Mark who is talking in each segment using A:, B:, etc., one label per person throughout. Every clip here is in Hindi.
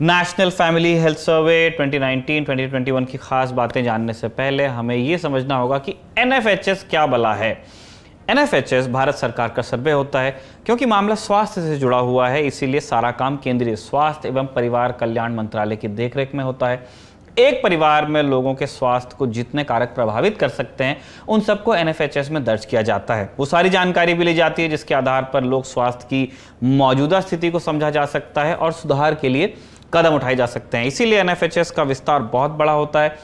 A: नेशनल फैमिली हेल्थ सर्वे 2019-2021 की खास बातें जानने से पहले हमें यह समझना होगा कि एनएफएचएस क्या बला है। एनएफएचएस भारत सरकार का सर्वे होता है। क्योंकि मामला स्वास्थ्य से जुड़ा हुआ है, इसीलिए सारा काम केंद्रीय स्वास्थ्य एवं परिवार कल्याण मंत्रालय की देखरेख में होता है। एक परिवार में लोगों के स्वास्थ्य को जितने कारक प्रभावित कर सकते हैं, उन सबको एनएफएचएस में दर्ज किया जाता है। वो सारी जानकारी भी ली जाती है जिसके आधार पर लोग स्वास्थ्य की मौजूदा स्थिति को समझा जा सकता है और सुधार के लिए कदम उठाए जा सकते हैं। इसीलिए एनएफएचएस का विस्तार बहुत बड़ा होता है।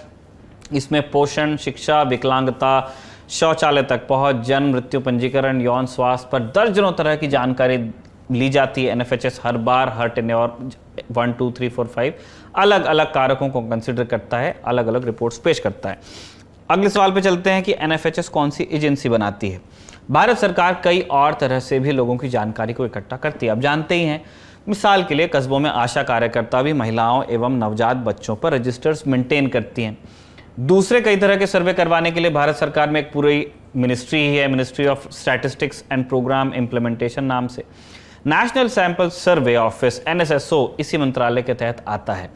A: इसमें पोषण, शिक्षा, विकलांगता, शौचालय तक पहुंच, जन्म, मृत्यु पंजीकरण, यौन स्वास्थ्य पर दर्जनों तरह की जानकारी ली जाती है। एनएफएचएस हर बार हर टेन्योर 1, 2, 3, 4, 5 अलग अलग कारकों को कंसिडर करता है, अलग अलग रिपोर्ट्स पेश करता है। अगले सवाल पे चलते हैं कि एनएफएचएस कौन सी एजेंसी बनाती है। भारत सरकार कई और तरह से भी लोगों की जानकारी को इकट्ठा करती है। अब जानते ही हैं, मिसाल के लिए कस्बों में आशा कार्यकर्ता भी महिलाओं एवं नवजात बच्चों पर रजिस्टर्स मेंटेन करती हैं। दूसरे कई तरह के सर्वे करवाने के लिए भारत सरकार में एक पूरी मिनिस्ट्री ही है, ministry of statistics and programme implementation नाम से। National sample survey office NSSO इसी मंत्रालय के तहत आता है।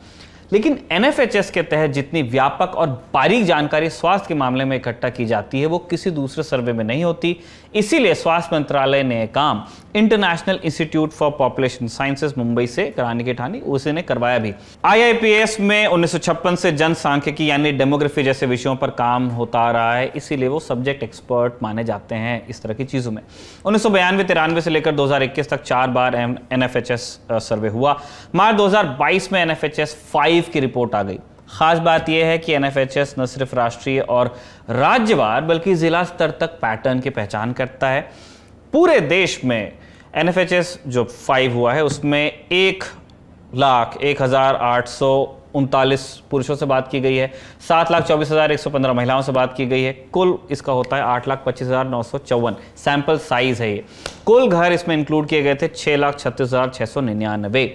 A: लेकिन एनएफएचएस के तहत जितनी व्यापक और बारीक जानकारी स्वास्थ्य के मामले में इकट्ठा की जाती है, वो किसी दूसरे सर्वे में नहीं होती। इसीलिए स्वास्थ्य मंत्रालय ने काम international institute for population sciences Mumbai से कराने की ठानी, उसी ने करवाया भी। IIPS में 1956 से जनसांख्यिकी यानी डेमोग्राफी जैसे विषयों पर काम होता आ रहा है, इसीलिए वो सब्जेक्ट एक्सपर्ट माने जाते हैं इस तरह की चीजों में। 1992-93 से लेकर 2021 तक 4 बार एनएफएचएस सर्वे हुआ। मार्च 2022 में एनएफएचएस 5 की रिपोर्ट आ गई। खास बात यह है कि एनएफएचएस न सिर्फ राष्ट्रीय और राज्यवार बल्कि जिला स्तर तक पैटर्न की पहचान करता है। पूरे देश में एनएफएचएस जो 5 हुआ है उसमें 1,01,839 पुरुषों से बात की गई है, 7,24,115 महिलाओं से बात की गई है। कुल इसका होता है 8,25,954 सैंपल साइज है ये। कुल घर इसमें इंक्लूड किए गए थे 6,36,699।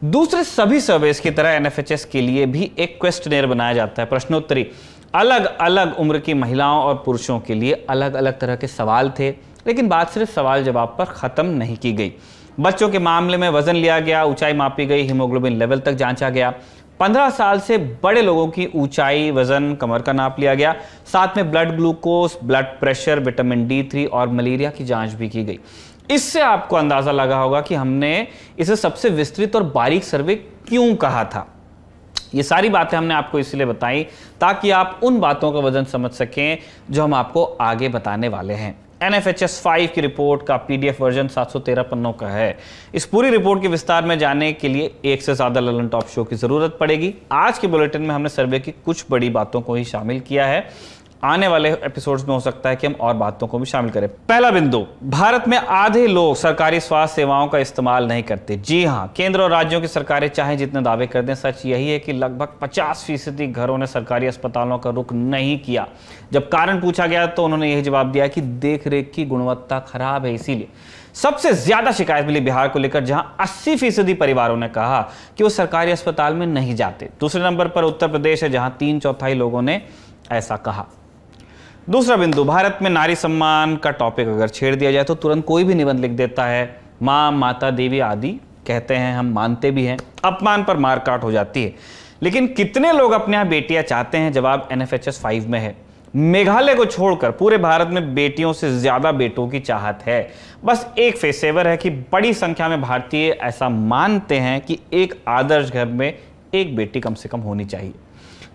A: दूसरे सभी सर्वेस की तरह एनएफएचएस के लिए भी एक क्वेश्चनेयर बनाया जाता है, प्रश्नोत्तरी। अलग अलग उम्र की महिलाओं और पुरुषों के लिए अलग अलग तरह के सवाल थे, लेकिन बात सिर्फ सवाल जवाब पर खत्म नहीं की गई। बच्चों के मामले में वजन लिया गया, ऊंचाई मापी गई, हीमोग्लोबिन लेवल तक जांचा गया। 15 साल से बड़े लोगों की ऊंचाई, वजन, कमर का नाप लिया गया। साथ में blood glucose, blood pressure, vitamin D3 और मलेरिया की जांच भी की गई। इससे आपको अंदाजा लगा होगा कि हमने इसे सबसे विस्तृत और बारीक सर्वे क्यों कहा था। ये सारी बातें हमने आपको इसलिए बताई ताकि आप उन बातों का वजन समझ सकें जो हम आपको आगे बताने वाले हैं। एनएफएचएस 5 की रिपोर्ट का PDF वर्जन 713 पन्नों का है। इस पूरी रिपोर्ट के विस्तार में जाने के लिए एक से ज्यादा ललन टॉप शो की जरूरत पड़ेगी। आज के बुलेटिन में हमने सर्वे की कुछ बड़ी बातों को ही शामिल किया है। आने वाले एपिसोड्स में हो सकता है कि हम और बातों को भी शामिल करें। पहला बिंदु, भारत में आधे लोग सरकारी स्वास्थ्य सेवाओं का इस्तेमाल नहीं करते। जी हां, केंद्र और राज्यों की सरकारें चाहे जितने दावे कर दें, सच यही है कि लगभग 50% घरों ने सरकारी अस्पतालों का रुख नहीं किया। जब कारण पूछा गया तो उन्होंने यही जवाब दिया कि देखरेख की गुणवत्ता खराब है। इसीलिए सबसे ज्यादा शिकायत मिली बिहार को लेकर, जहां 80% परिवारों ने कहा कि वो सरकारी अस्पताल में नहीं जाते। दूसरे नंबर पर उत्तर प्रदेश है, जहां 3/4 लोगों ने ऐसा कहा। दूसरा बिंदु, भारत में नारी सम्मान का टॉपिक अगर छेड़ दिया जाए तो तुरंत कोई भी निबंध लिख देता है। माँ, माता, देवी आदि कहते हैं, हम मानते भी हैं। अपमान पर मारकाट हो जाती है। लेकिन कितने लोग अपने यहाँ बेटियां चाहते हैं? जवाब एनएफएचएस 5 में है। मेघालय को छोड़कर पूरे भारत में बेटियों से ज्यादा बेटों की चाहत है। बस एक फेसएवर है कि बड़ी संख्या में भारतीय ऐसा मानते हैं कि एक आदर्श घर में एक बेटी कम से कम होनी चाहिए।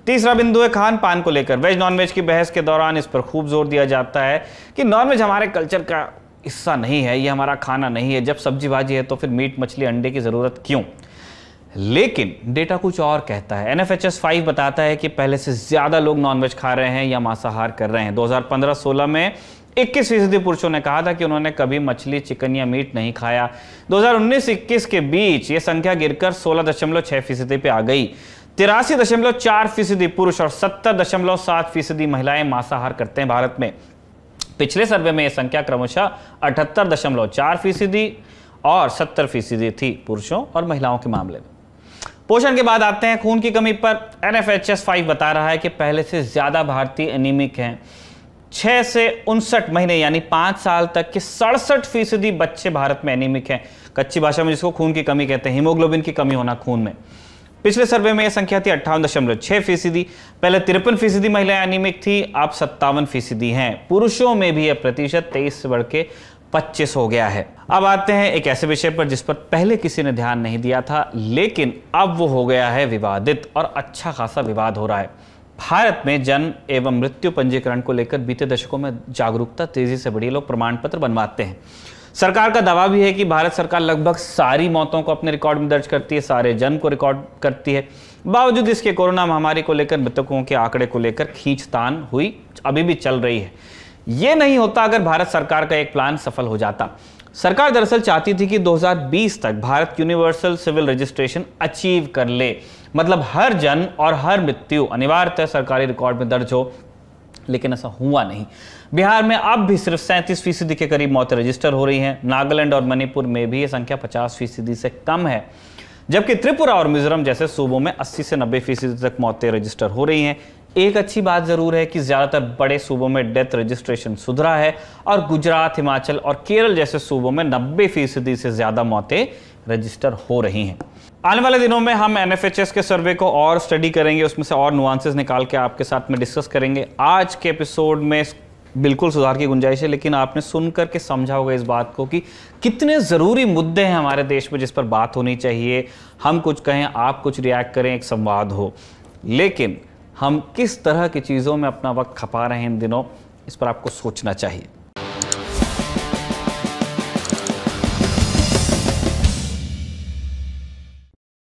A: तीसरा बिंदु है खान पान को लेकर। वेज नॉनवेज की बहस के दौरान इस पर खूब जोर दिया जाता है कि नॉनवेज हमारे कल्चर का हिस्सा नहीं है, ये हमारा खाना नहीं है। जब सब्जी भाजी है तो फिर मीट, मछली, अंडे की जरूरत क्यों? लेकिन डेटा कुछ और कहता है। एनएफएचएस 5 बताता है कि पहले से ज्यादा लोग नॉनवेज खा रहे हैं या मांसाहार कर रहे हैं। 2015-16 में 21% पुरुषों ने कहा था कि उन्होंने कभी मछली, चिकन या मीट नहीं खाया। 2019-21 के बीच ये संख्या गिरकर 16.6% पे आ गई। 83.4% पुरुष और 70.7% महिलाएं मांसाहार करते हैं भारत में। पिछले सर्वे में यह संख्या क्रमशः 78.4% और 70% थी पुरुषों और महिलाओं के मामले में। पोषण के बाद आते हैं खून की कमी पर। एनएफएचएस 5 बता रहा है कि पहले से ज्यादा भारतीय एनीमिक हैं। 6 से 59 महीने यानी 5 साल तक के 67% बच्चे भारत में एनीमिक हैं। कच्ची भाषा में जिसको खून की कमी कहते हैं, हीमोग्लोबिन की कमी होना खून में। पिछले सर्वे में यह संख्या थी 58.6%। पहले 53% महिलाएं एनीमिक थी, अब 57% हैं। पुरुषों में भी यह प्रतिशत 23 से बढ़ के 25 हो गया है। अब आते हैं एक ऐसे विषय पर जिस पर पहले किसी ने ध्यान नहीं दिया था, लेकिन अब वो हो गया है विवादित और अच्छा खासा विवाद हो रहा है। भारत में जन्म एवं मृत्यु पंजीकरण को लेकर बीते दशकों में जागरूकता तेजी से बढ़ी। लोग प्रमाण पत्र बनवाते हैं। सरकार का दावा भी है कि भारत सरकार लगभग सारी मौतों को अपने रिकॉर्ड में दर्ज करती है, सारे जन्म को रिकॉर्ड करती है। बावजूद इसके कोरोना महामारी को लेकर मृतकों के आंकड़े को लेकर खींचतान हुई अभी भी चल रही है। यह नहीं होता अगर भारत सरकार का एक प्लान सफल हो जाता। सरकार दरअसल चाहती थी कि 2020 तक Bharat universal civil registration achieve कर ले, मतलब हर जन्म और हर मृत्यु अनिवार्यतः सरकारी रिकॉर्ड में दर्ज हो, लेकिन ऐसा हुआ नहीं। बिहार में अब भी सिर्फ 37% के करीब मौतें रजिस्टर हो रही हैं। नागालैंड और मणिपुर में भी यह संख्या 50% से कम है, जबकि त्रिपुरा और मिजोरम जैसे सूबों में 80 से 90% तक मौतें रजिस्टर हो रही हैं। एक अच्छी बात जरूर है कि ज्यादातर बड़े सूबों में डेथ रजिस्ट्रेशन सुधरा है और गुजरात, हिमाचल और केरल जैसे सूबों में 90% से ज्यादा मौतें रजिस्टर हो रही हैं। आने वाले दिनों में हम NFHS के सर्वे को और स्टडी करेंगे, उसमें से और नुआंसेस निकाल के आपके साथ में डिस्कस करेंगे। आज के एपिसोड में बिल्कुल सुधार की गुंजाइश है, लेकिन आपने सुन करके समझा होगा इस बात को कि कितने ज़रूरी मुद्दे हैं हमारे देश में जिस पर बात होनी चाहिए। हम कुछ कहें, आप कुछ रिएक्ट करें, एक संवाद हो, लेकिन हम किस तरह की चीज़ों में अपना वक्त खपा रहे हैं इन दिनों, इस पर आपको सोचना चाहिए।